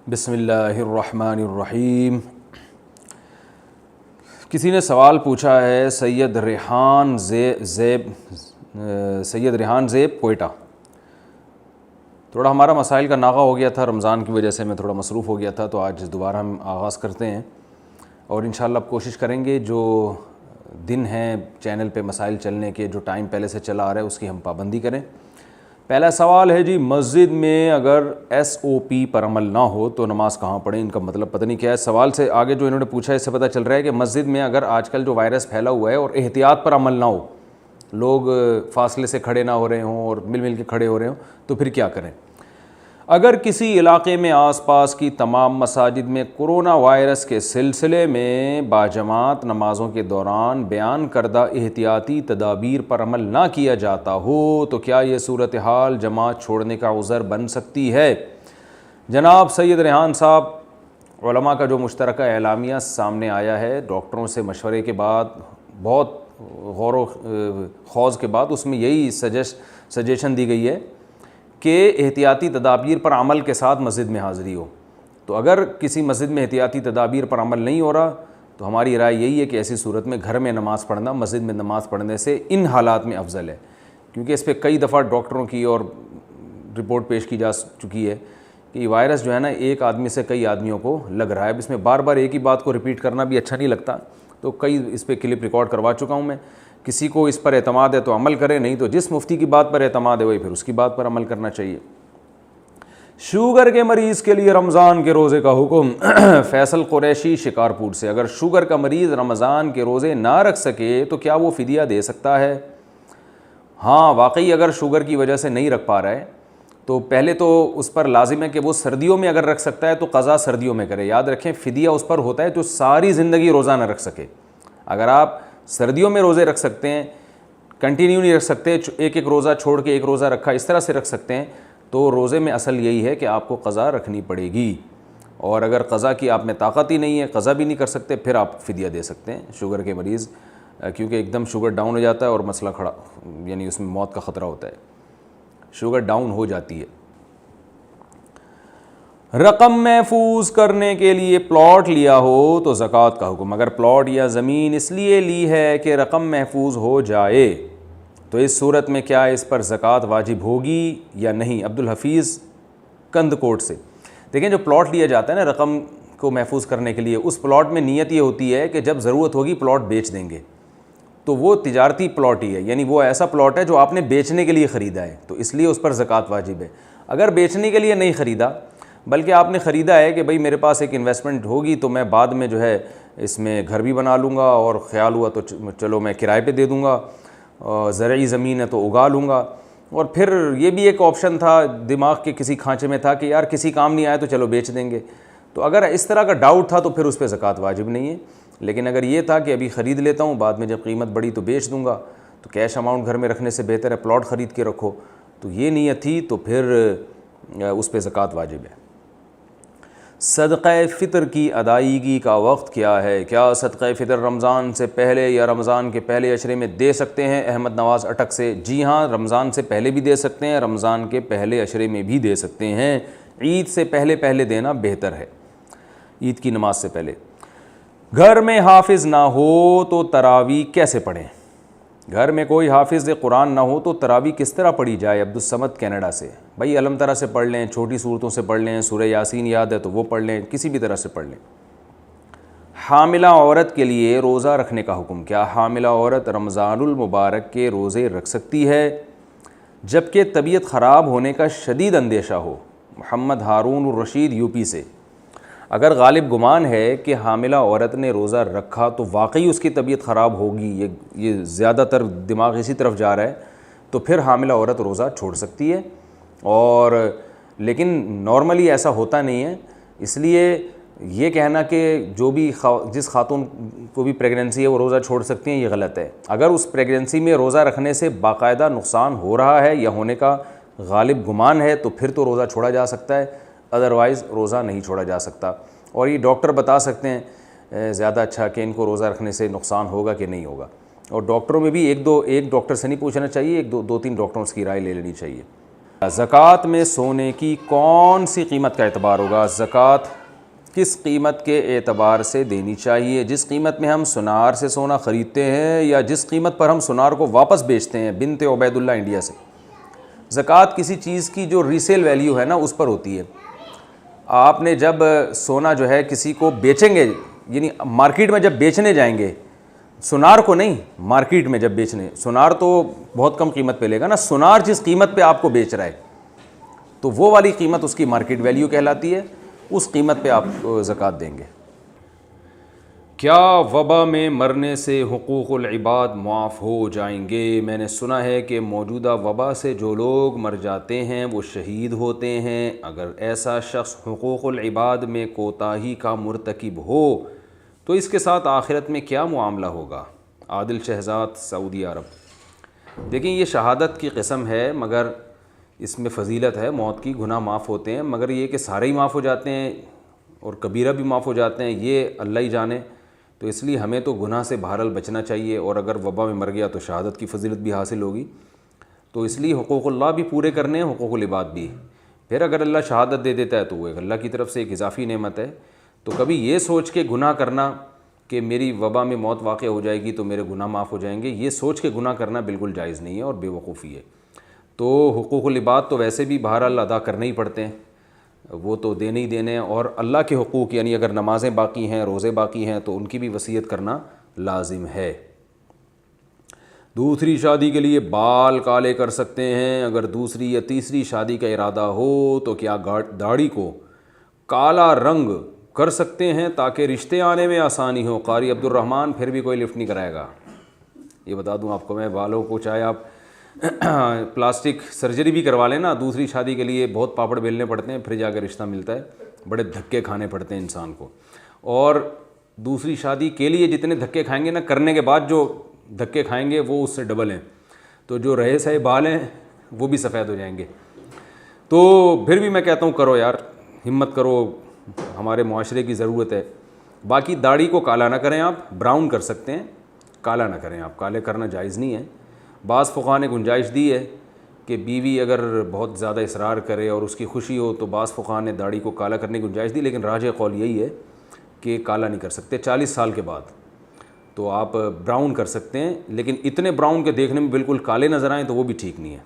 بسم اللہ الرحمن الرحیم۔ کسی نے سوال پوچھا ہے سید ریحان زیب کوئٹہ۔ تھوڑا ہمارا مسائل کا ناغہ ہو گیا تھا، رمضان کی وجہ سے میں تھوڑا مصروف ہو گیا تھا، تو آج دوبارہ ہم آغاز کرتے ہیں اور انشاءاللہ اب کوشش کریں گے جو دن ہیں چینل پہ مسائل چلنے کے، جو ٹائم پہلے سے چلا آ رہا ہے اس کی ہم پابندی کریں۔ پہلا سوال ہے جی، مسجد میں اگر SOP پر عمل نہ ہو تو نماز کہاں پڑھیں؟ ان کا مطلب پتہ نہیں کیا ہے۔ سوال سے آگے جو انہوں نے پوچھا ہے اس سے پتہ چل رہا ہے کہ مسجد میں اگر آج کل جو وائرس پھیلا ہوا ہے اور احتیاط پر عمل نہ ہو، لوگ فاصلے سے کھڑے نہ ہو رہے ہوں اور مل کے کھڑے ہو رہے ہوں، تو پھر کیا کریں؟ اگر کسی علاقے میں آس پاس کی تمام مساجد میں کرونا وائرس کے سلسلے میں باجماعت نمازوں کے دوران بیان کردہ احتیاطی تدابیر پر عمل نہ کیا جاتا ہو تو کیا یہ صورتحال جماعت چھوڑنے کا عذر بن سکتی ہے؟ جناب سید ریحان صاحب، علماء کا جو مشترکہ اعلامیہ سامنے آیا ہے ڈاکٹروں سے مشورے کے بعد، بہت غور و خوض کے بعد، اس میں یہی سجیشن دی گئی ہے کہ احتیاطی تدابیر پر عمل کے ساتھ مسجد میں حاضری ہو۔ تو اگر کسی مسجد میں احتیاطی تدابیر پر عمل نہیں ہو رہا تو ہماری رائے یہی ہے کہ ایسی صورت میں گھر میں نماز پڑھنا مسجد میں نماز پڑھنے سے ان حالات میں افضل ہے، کیونکہ اس پہ کئی دفعہ ڈاکٹروں کی اور رپورٹ پیش کی جا چکی ہے کہ یہ وائرس جو ہے نا ایک آدمی سے کئی آدمیوں کو لگ رہا ہے۔ اب اس میں بار بار ایک ہی بات کو ریپیٹ کرنا بھی اچھا نہیں لگتا، تو کئی اس پہ کلپ ریکارڈ کروا چکا ہوں میں۔ کسی کو اس پر اعتماد ہے تو عمل کرے، نہیں تو جس مفتی کی بات پر اعتماد ہے وہی پھر اس کی بات پر عمل کرنا چاہیے۔ شوگر کے مریض کے لیے رمضان کے روزے کا حکم۔ فیصل قریشی شکارپور سے، اگر شوگر کا مریض رمضان کے روزے نہ رکھ سکے تو کیا وہ فدیہ دے سکتا ہے؟ ہاں، واقعی اگر شوگر کی وجہ سے نہیں رکھ پا رہا ہے تو پہلے تو اس پر لازم ہے کہ وہ سردیوں میں اگر رکھ سکتا ہے تو قضا سردیوں میں کرے۔ یاد رکھیں فدیہ اس پر ہوتا ہے جو ساری زندگی روزہ نہ رکھ سکے۔ اگر آپ سردیوں میں روزے رکھ سکتے ہیں، کنٹینیو نہیں رکھ سکتے، ایک روزہ چھوڑ کے ایک روزہ رکھا، اس طرح سے رکھ سکتے ہیں، تو روزے میں اصل یہی ہے کہ آپ کو قضا رکھنی پڑے گی۔ اور اگر قضا کی آپ میں طاقت ہی نہیں ہے، قضا بھی نہیں کر سکتے، پھر آپ فدیہ دے سکتے ہیں شوگر کے مریض، کیونکہ ایک دم شوگر ڈاؤن ہو جاتا ہے اور مسئلہ کھڑا، یعنی اس میں موت کا خطرہ ہوتا ہے، شوگر ڈاؤن ہو جاتی ہے۔ رقم محفوظ کرنے کے لیے پلاٹ لیا ہو تو زکوٰۃ کا حکم۔ اگر پلاٹ یا زمین اس لیے لی ہے کہ رقم محفوظ ہو جائے تو اس صورت میں کیا اس پر زکوٰۃ واجب ہوگی یا نہیں؟ عبدالحفیظ کند کوٹ سے۔ دیکھیں، جو پلاٹ لیا جاتا ہے نا رقم کو محفوظ کرنے کے لیے، اس پلاٹ میں نیت یہ ہوتی ہے کہ جب ضرورت ہوگی پلاٹ بیچ دیں گے، تو وہ تجارتی پلاٹ ہی ہے، یعنی وہ ایسا پلاٹ ہے جو آپ نے بیچنے کے لیے خریدا ہے، تو اس لیے اس پر زکوٰۃ واجب ہے۔ اگر بیچنے کے لیے نہیں خریدا بلکہ آپ نے خریدا ہے کہ بھئی میرے پاس ایک انویسٹمنٹ ہوگی تو میں بعد میں جو ہے اس میں گھر بھی بنا لوں گا، اور خیال ہوا تو چلو میں کرائے پہ دے دوں گا، زرعی زمین ہے تو اگا لوں گا، اور پھر یہ بھی ایک آپشن تھا دماغ کے کسی کھانچے میں تھا کہ یار کسی کام نہیں آیا تو چلو بیچ دیں گے، تو اگر اس طرح کا ڈاؤٹ تھا تو پھر اس پہ زکوٰۃ واجب نہیں ہے۔ لیکن اگر یہ تھا کہ ابھی خرید لیتا ہوں، بعد میں جب قیمت بڑھی تو بیچ دوں گا، تو کیش اماؤنٹ گھر میں رکھنے سے بہتر ہے پلاٹ خرید کے رکھو، تو یہ نیت تھی تو پھر اس پہ زکوٰۃ واجب ہے۔ صدقہ فطر کی ادائیگی کا وقت کیا ہے؟ کیا صدقہ فطر رمضان سے پہلے یا رمضان کے پہلے عشرے میں دے سکتے ہیں؟ احمد نواز اٹک سے۔ جی ہاں، رمضان سے پہلے بھی دے سکتے ہیں، رمضان کے پہلے عشرے میں بھی دے سکتے ہیں۔ عید سے پہلے دینا بہتر ہے، عید کی نماز سے پہلے۔ گھر میں حافظ نہ ہو تو تراویح کیسے پڑھیں؟ گھر میں کوئی حافظ قرآن نہ ہو تو تراویح کس طرح پڑھی جائے؟ عبدالصمد کینیڈا سے۔ بھائی علم ترا سے پڑھ لیں، چھوٹی صورتوں سے پڑھ لیں، سورہ یاسین یاد ہے تو وہ پڑھ لیں، کسی بھی طرح سے پڑھ لیں۔ حاملہ عورت کے لیے روزہ رکھنے کا حکم۔ کیا حاملہ عورت رمضان المبارک کے روزے رکھ سکتی ہے جبکہ طبیعت خراب ہونے کا شدید اندیشہ ہو؟ محمد ہارون الرشید یوپی سے۔ اگر غالب گمان ہے کہ حاملہ عورت نے روزہ رکھا تو واقعی اس کی طبیعت خراب ہوگی، یہ زیادہ تر دماغ اسی طرف جا رہا ہے، تو پھر حاملہ عورت روزہ چھوڑ سکتی ہے، اور لیکن نارملی ایسا ہوتا نہیں ہے، اس لیے یہ کہنا کہ جو بھی جس خاتون کو بھی پریگننسی ہے وہ روزہ چھوڑ سکتی ہیں، یہ غلط ہے۔ اگر اس پریگننسی میں روزہ رکھنے سے باقاعدہ نقصان ہو رہا ہے یا ہونے کا غالب گمان ہے تو پھر تو روزہ چھوڑا جا سکتا ہے، ادروائز روزہ نہیں چھوڑا جا سکتا، اور یہ ڈاکٹر بتا سکتے ہیں زیادہ اچھا کہ ان کو روزہ رکھنے سے نقصان ہوگا کہ نہیں ہوگا، اور ڈاکٹروں میں بھی ایک ڈاکٹر سے نہیں پوچھنا چاہیے، دو تین ڈاکٹروں کی رائے لے لینی چاہیے۔ زکوٰۃ میں سونے کی کون سی قیمت کا اعتبار ہوگا؟ زکوٰۃ کس قیمت کے اعتبار سے دینی چاہیے؟ جس قیمت میں ہم سونار سے سونا خریدتے ہیں یا جس قیمت پر ہم سونار کو واپس بیچتے ہیں بنت عبید اللہ انڈیا سے؟ زکوٰۃ کسی چیز کی جو ریسیل ویلیو ہے نا اس پر ہوتی ہے۔ آپ نے جب سونا جو ہے کسی کو بیچیں گے، یعنی مارکیٹ میں جب بیچنے جائیں گے، سونار کو نہیں، مارکیٹ میں جب بیچنے، سونار تو بہت کم قیمت پہ لے گا نا، سونار جس قیمت پہ آپ کو بیچ رہا ہے تو وہ والی قیمت اس کی مارکیٹ ویلیو کہلاتی ہے، اس قیمت پہ آپ زکوٰۃ دیں گے۔ کیا وبا میں مرنے سے حقوق العباد معاف ہو جائیں گے؟ میں نے سنا ہے کہ موجودہ وبا سے جو لوگ مر جاتے ہیں وہ شہید ہوتے ہیں۔ اگر ایسا شخص حقوق العباد میں کوتاہی کا مرتکب ہو تو اس کے ساتھ آخرت میں کیا معاملہ ہوگا؟ عادل شہزاد، سعودی عرب۔ دیکھیں یہ شہادت کی قسم ہے، مگر اس میں فضیلت ہے، موت کی، گناہ معاف ہوتے ہیں، مگر یہ کہ سارے ہی معاف ہو جاتے ہیں اور کبیرہ بھی معاف ہو جاتے ہیں یہ اللہ ہی جانے۔ تو اس لیے ہمیں تو گناہ سے بہرحال بچنا چاہیے، اور اگر وبا میں مر گیا تو شہادت کی فضیلت بھی حاصل ہوگی۔ تو اس لیے حقوق اللہ بھی پورے کرنے ہیں، حقوق العباد بھی۔ پھر اگر اللہ شہادت دے دیتا ہے تو وہ اللہ کی طرف سے ایک اضافی نعمت ہے۔ تو کبھی یہ سوچ کے گناہ کرنا کہ میری وبا میں موت واقع ہو جائے گی تو میرے گناہ معاف ہو جائیں گے، یہ سوچ کے گناہ کرنا بالکل جائز نہیں ہے اور بے وقوفی ہے۔ تو حقوق العباد تو ویسے بھی بہرحال ادا کرنے ہی پڑتے ہیں، وہ تو دینے ہی دینے ہیں، اور اللہ کے حقوق یعنی اگر نمازیں باقی ہیں، روزے باقی ہیں تو ان کی بھی وصیت کرنا لازم ہے۔ دوسری شادی کے لیے بال کالے کر سکتے ہیں؟ اگر دوسری یا تیسری شادی کا ارادہ ہو تو کیا داڑھی کو کالا رنگ کر سکتے ہیں تاکہ رشتے آنے میں آسانی ہو؟ قاری عبد الرحمن، پھر بھی کوئی لفٹ نہیں کرائے گا۔ یہ بتا دوں آپ کو میں، بالوں کو چاہے آپ پلاسٹک سرجری بھی کروا لیں نا، دوسری شادی کے لیے بہت پاپڑ بیلنے پڑتے ہیں، پھر جا کے رشتہ ملتا ہے، بڑے دھکے کھانے پڑتے ہیں انسان کو۔ اور دوسری شادی کے لیے جتنے دھکے کھائیں گے نا، کرنے کے بعد جو دھکے کھائیں گے وہ اس سے ڈبل ہیں، تو جو رہے سہے بال ہیں وہ بھی سفید ہو جائیں گے۔ تو پھر بھی میں کہتا ہوں کرو یار، ہمت کرو، ہمارے معاشرے کی ضرورت ہے۔ باقی داڑھی کو کالا نہ کریں، آپ براؤن کر سکتے ہیں، کالا نہ کریں آپ، کالے کرنا جائز نہیں ہے۔ بعض فقہاء نے گنجائش دی ہے کہ بیوی اگر بہت زیادہ اصرار کرے اور اس کی خوشی ہو تو بعض فقہاء نے داڑھی کو کالا کرنے کی گنجائش دی، لیکن راجح قول یہی ہے کہ کالا نہیں کر سکتے 40 سال کے بعد، تو آپ براؤن کر سکتے ہیں، لیکن اتنے براؤن کے دیکھنے میں بالکل کالے نظر آئیں تو وہ بھی ٹھیک نہیں ہے۔